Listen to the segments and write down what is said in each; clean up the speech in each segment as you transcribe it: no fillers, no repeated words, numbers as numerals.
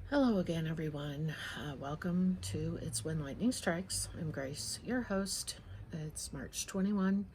Hello again, everyone. Welcome to Itswhenlightningstrikes. I'm Grace, your host. It's March 21,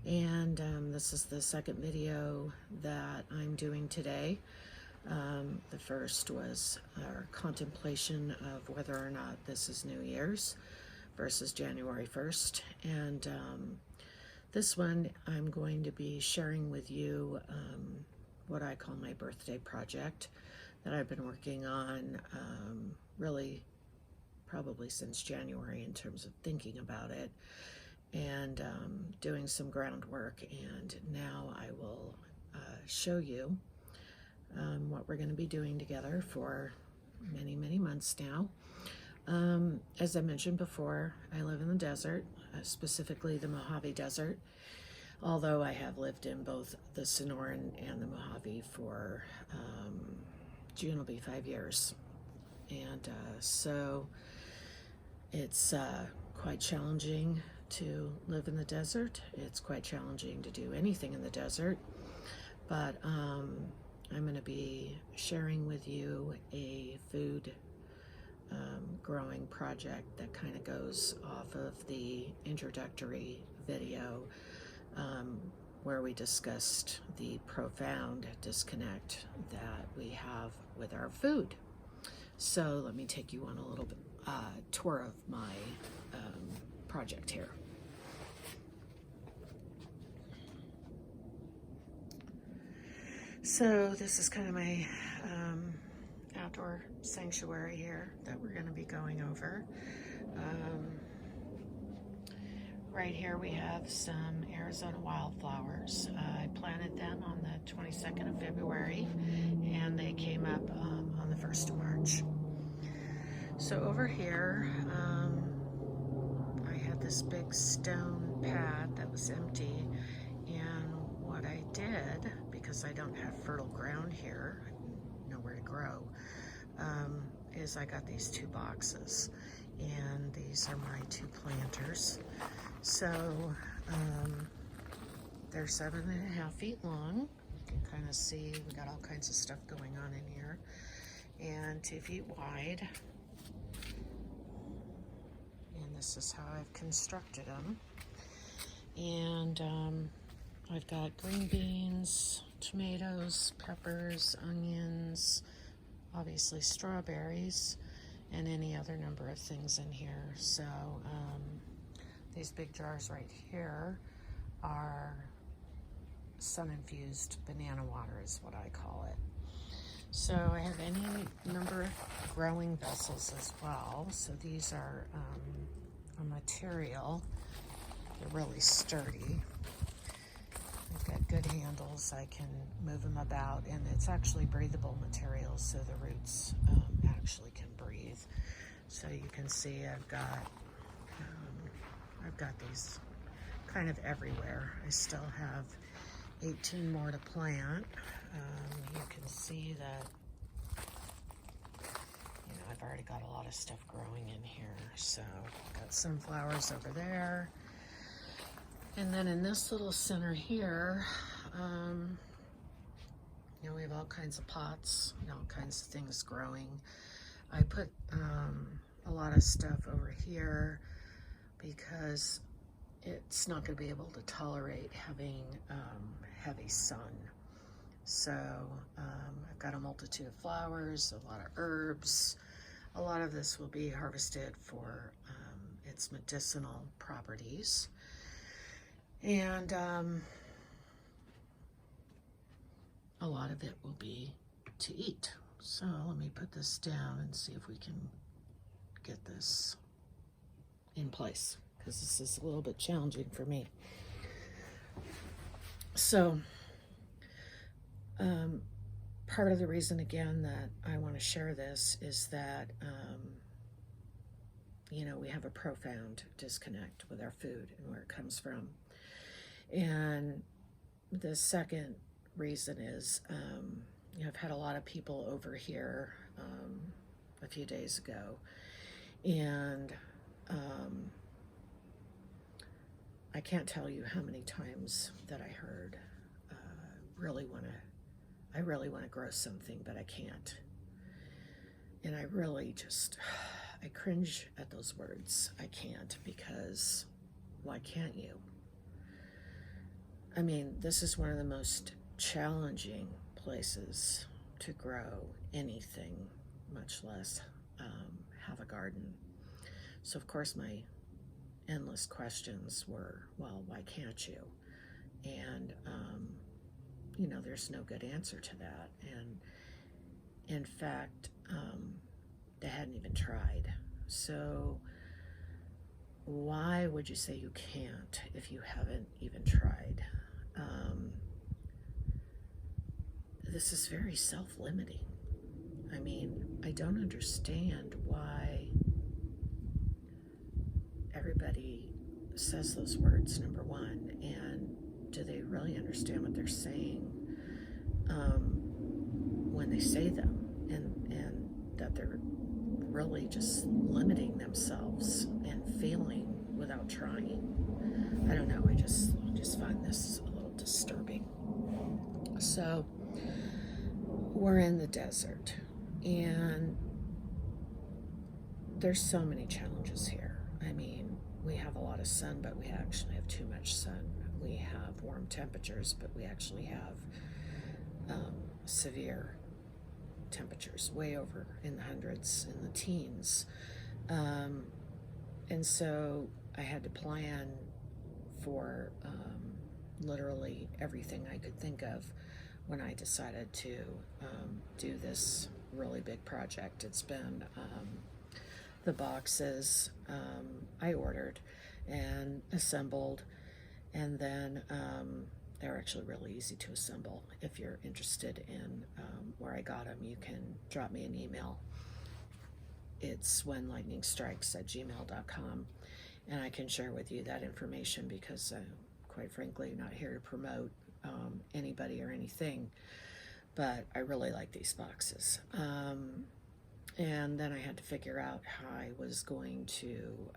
and this is the second video that I'm doing today. The first was our contemplation of whether or not this is New Year's versus January 1st, and this one I'm going to be sharing with you what I call my birthday project that I've been working on really probably since January in terms of thinking about it and doing some groundwork. And now I will show you what we're going to be doing together for many, many months now. As I mentioned before, I live in the desert, specifically the Mojave Desert, although I have lived in both the Sonoran and the Mojave for June will be 5 years. And so it's quite challenging to live in the desert. It's quite challenging to do anything in the desert. But I'm going to be sharing with you a food growing project that kind of goes off of the introductory video where we discussed the profound disconnect that we have with our food. So let me take you on a little bit tour of my project here. So this is kind of my outdoor sanctuary here that we're going to be going over. Right here we have some Arizona wildflowers. I planted them on the 22nd of February and they came up on the 1st of March. So over here I had this big stone pad that was empty, and what I did, because I don't have fertile ground here, nowhere to grow, is I got these 2 boxes, and these are my 2 planters. So they're 7.5 feet long. You can kind of see we got all kinds of stuff going on in here, and 2 feet wide. And this is how I've constructed them. And I've got green beans, tomatoes, peppers, onions, obviously strawberries, and any other number of things in here. So these big jars right here are sun-infused banana water is what I call it. So I have any number of growing vessels as well. So these are a material. They're really sturdy. They've got good handles. I can move them about, and it's actually breathable material, so the roots actually can breathe. So you can see I've got these kind of everywhere. I still have 18 more to plant. You can see that, I've already got a lot of stuff growing in here. So I've got sunflowers over there. And then in this little center here, we have all kinds of pots and all kinds of things growing. I put a lot of stuff over here because it's not going to be able to tolerate having heavy sun. So I've got a multitude of flowers, a lot of herbs. A lot of this will be harvested for its medicinal properties. And a lot of it will be to eat. So let me put this down and see if we can get this in place, because this is a little bit challenging for me. So part of the reason, again, that I want to share this is that we have a profound disconnect with our food and where it comes from. And the second reason is I've had a lot of people over here a few days ago, and I can't tell you how many times that I heard, I really want to grow something, but I can't. And I really just, I cringe at those words. I can't, because why can't you? I mean, this is one of the most challenging places to grow anything, much less have a garden. So of course my endless questions were, well, why can't you? And you know, there's no good answer to that. And in fact, they hadn't even tried. So why would you say you can't if you haven't even tried? This is very self-limiting. I mean, I don't understand why everybody says those words, number one, and do they really understand what they're saying when they say them, and that they're really just limiting themselves and failing without trying. I don't know, I just find this a little disturbing. So we're in the desert, and there's so many challenges here. I mean, we have a lot of sun, but we actually have too much sun. We have warm temperatures, but we actually have severe temperatures, way over in the hundreds, in the teens. And so I had to plan for literally everything I could think of when I decided to do this really big project. It's been the boxes I ordered and assembled, and then they're actually really easy to assemble. If you're interested in where I got them, you can drop me an email. Itswhenlightningstrikes@gmail.com, and I can share with you that information, because quite frankly, I'm not here to promote anybody or anything, but I really like these boxes. And then I had to figure out how I was going to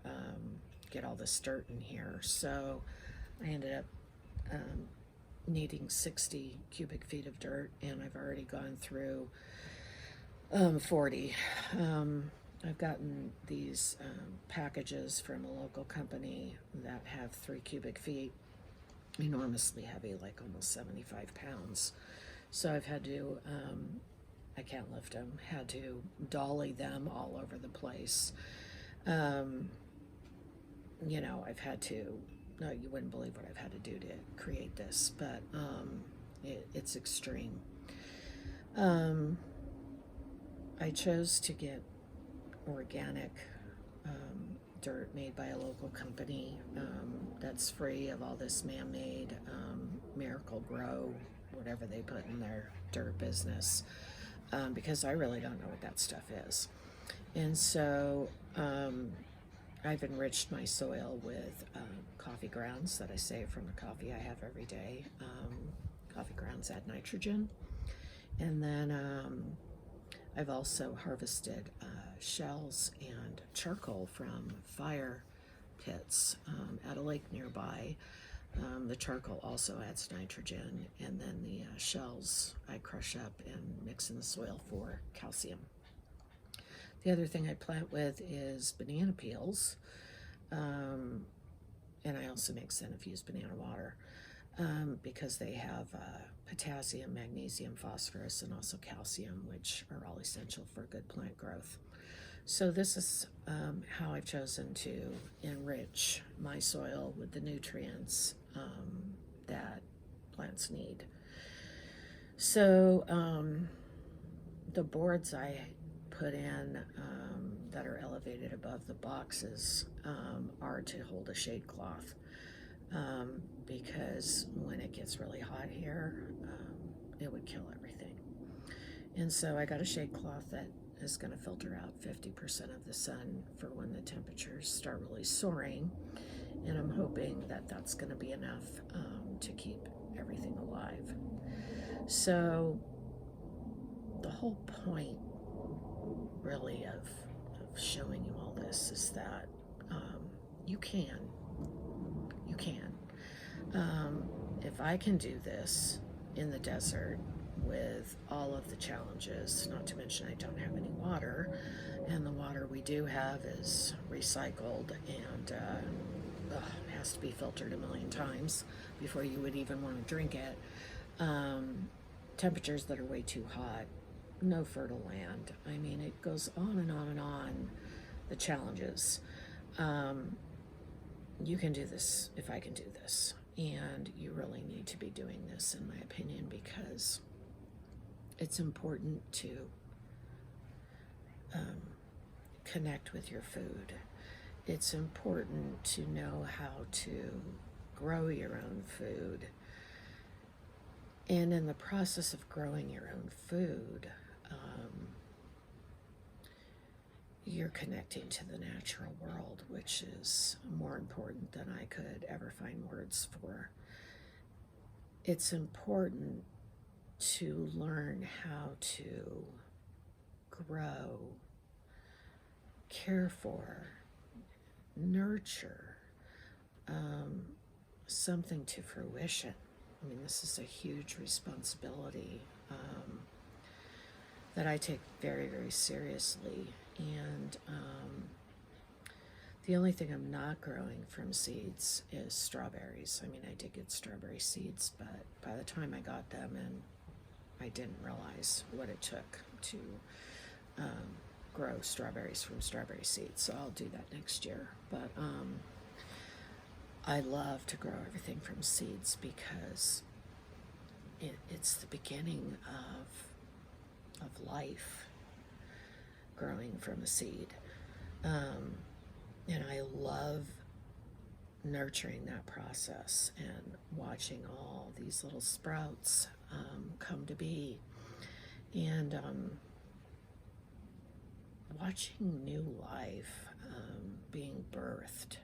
get all this dirt in here. So I ended up needing 60 cubic feet of dirt, and I've already gone through 40. I've gotten these packages from a local company that have 3 cubic feet, enormously heavy, like almost 75 pounds. So I've had to, I can't lift them, had to dolly them all over the place. You know, I've had to, no, you wouldn't believe what I've had to do to create this, but it's extreme. I chose to get organic dirt made by a local company that's free of all this man-made Miracle Grow, whatever they put in their dirt business, because I really don't know what that stuff is. And so I've enriched my soil with coffee grounds that I save from the coffee I have every day. Coffee grounds add nitrogen. And then I've also harvested shells and charcoal from fire pits at a lake nearby. The charcoal also adds nitrogen, and then the shells I crush up and mix in the soil for calcium. The other thing I plant with is banana peels, and I also make centrifuge banana water because they have potassium, magnesium, phosphorus, and also calcium, which are all essential for good plant growth. So this is how I've chosen to enrich my soil with the nutrients that plants need. So the boards I put in that are elevated above the boxes are to hold a shade cloth, because when it gets really hot here, it would kill everything. And so I got a shade cloth that is going to filter out 50% of the sun for when the temperatures start really soaring, and I'm hoping that that's going to be enough to keep everything alive. So the whole point really of showing you all this is that you can. If I can do this in the desert with all of the challenges, not to mention I don't have any water, and the water we do have is recycled and has to be filtered a million times before you would even want to drink it. Temperatures that are way too hot, no fertile land. I mean, it goes on and on and on, the challenges. You can do this if I can do this, and you really need to be doing this, in my opinion, because it's important to connect with your food. It's important to know how to grow your own food. And in the process of growing your own food, you're connecting to the natural world, which is more important than I could ever find words for. It's important to learn how to grow, care for, nurture something to fruition. I mean, this is a huge responsibility that I take very, very seriously. And the only thing I'm not growing from seeds is strawberries. I mean, I did get strawberry seeds, but by the time I got them, and I didn't realize what it took to grow strawberries from strawberry seeds. So I'll do that next year. But I love to grow everything from seeds because it's the beginning of life, growing from a seed. And I love nurturing that process and watching all these little sprouts come to be, and watching new life being birthed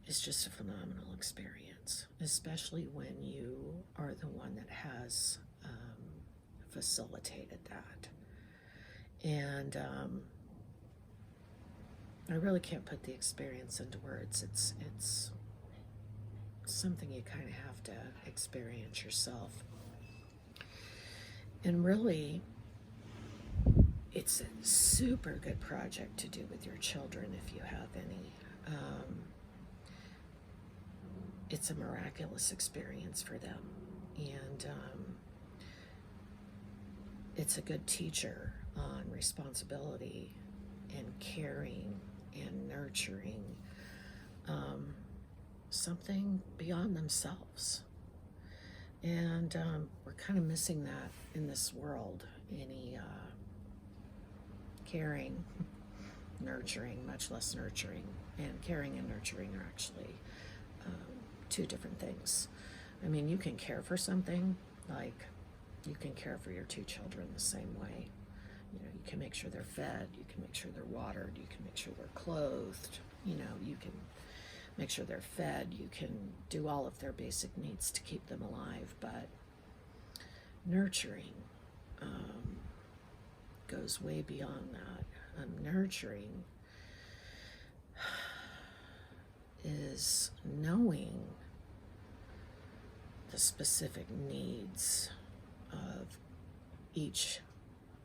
is just a phenomenal experience, especially when you are the one that has facilitated that. And I really can't put the experience into words. It's something you kind of have to experience yourself. And really, it's a super good project to do with your children if you have any. It's a miraculous experience for them. And it's a good teacher on responsibility and caring and nurturing something beyond themselves. And we're kind of missing that in this world. Any caring, nurturing, much less nurturing. And caring and nurturing are actually two different things. I mean, you can care for something like you can care for your two children the same way. You know, you can make sure they're fed, you can make sure they're watered, you can make sure they're clothed, you know, you can make sure they're fed, you can do all of their basic needs to keep them alive. But nurturing goes way beyond that. Nurturing is knowing the specific needs of each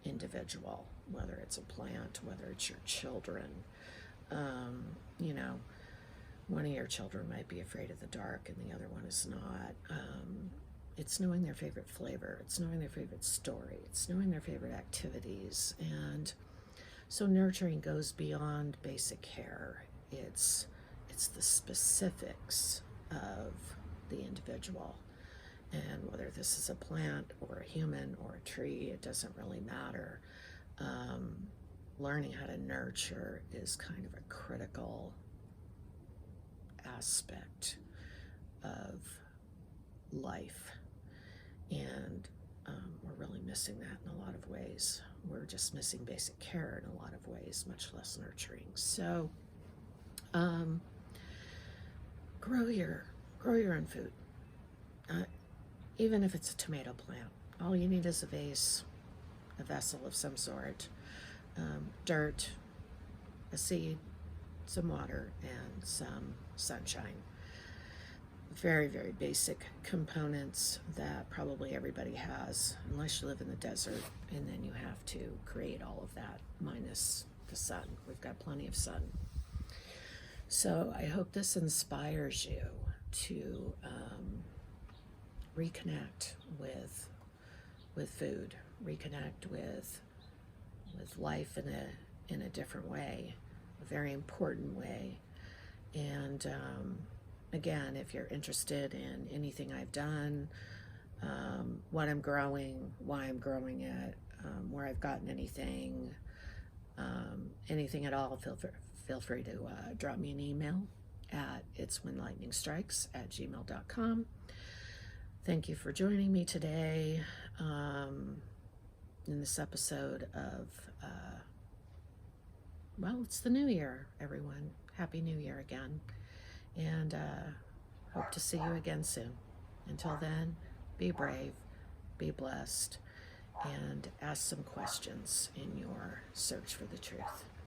individual, whether it's a plant, whether it's your children. You know, one of your children might be afraid of the dark and the other one is not. It's knowing their favorite flavor, it's knowing their favorite story, it's knowing their favorite activities. And so nurturing goes beyond basic care. It's the specifics of the individual. And whether this is a plant or a human or a tree, it doesn't really matter. Learning how to nurture is kind of a critical aspect of life. And we're really missing that in a lot of ways. We're just missing basic care in a lot of ways, much less nurturing. So grow your own food. Even if it's a tomato plant, all you need is a vase, a vessel of some sort, dirt, a seed, some water, and some sunshine. very, very basic components that probably everybody has, unless you live in the desert, and then you have to create all of that minus the sun. We've got plenty of sun. So I hope this inspires you to reconnect with food, reconnect with life in a different way, a very important way. And again, if you're interested in anything I've done, what I'm growing, why I'm growing it, where I've gotten anything at all, feel free to drop me an email at itswhenlightningstrikes@gmail.com. Thank you for joining me today in this episode of, well, it's the new year, everyone. Happy New Year again. And hope to see you again soon. Until then, be brave, be blessed, and ask some questions in your search for the truth.